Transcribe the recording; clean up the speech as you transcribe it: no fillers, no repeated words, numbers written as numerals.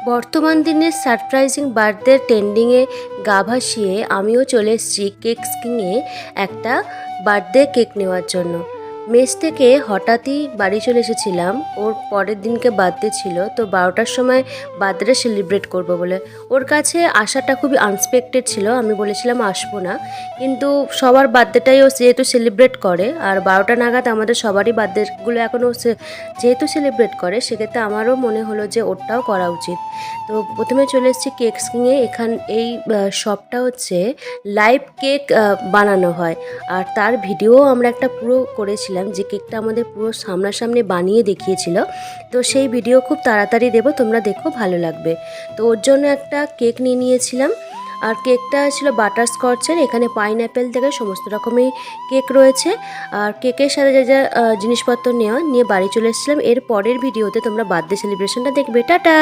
বর্তমান দিনের surprising birthday ট্রেন্ডিংয়ে গা ভাসিয়ে আমিও চলে এসেছি কেক কিংয়ে একটা বার্থডে কেক নেওয়ার জন্য। মেস থেকে হঠাৎই বাড়ি চলে এসেছিলাম, ওর পরের দিনকে বার্থডে ছিল, তো 12টার সময় বার্থডে সেলিব্রেট করব বলে। ওর কাছে আসাটা খুবই আনএক্সপেক্টেড ছিল, আমি বলেছিলাম আসবো না, কিন্তু সবার বার্থডেটাই ও যেহেতু সেলিব্রেট করে আর 12টা নাগাদ আমাদের সবারই বার্থডেগুলো এখনও যেহেতু সেলিব্রেট করে, সেক্ষেত্রে আমারও মনে হলো যে ওরটাও করা উচিত। তো প্রথমে চলে এসেছি কেক কিংয়ে। এই শপটা হচ্ছে লাইভ কেক বানানো হয়, আর তার ভিডিও আমরা একটা পুরো করেছিলাম, যে কেকটা আমাদের পুরো সামনাসামনি বানিয়ে দেখিয়েছিল। তো সেই ভিডিও খুব তাড়াতাড়ি দেবো, তোমরা দেখো, ভালো লাগবে। তো ওর জন্য একটা কেক নিয়ে নিয়েছিলাম, আর কেকটা ছিল বাটারস্কচের। এখানে পাইনঅ্যাপেল থেকে সমস্ত রকমের কেক রয়েছে, আর কেকের সাথে যা যা জিনিসপত্র নিয়ে বাড়ি চলে এসেছিলাম। এর পরের ভিডিওতে তোমরা বার্থডে সেলিব্রেশনটা দেখবে। টাটা।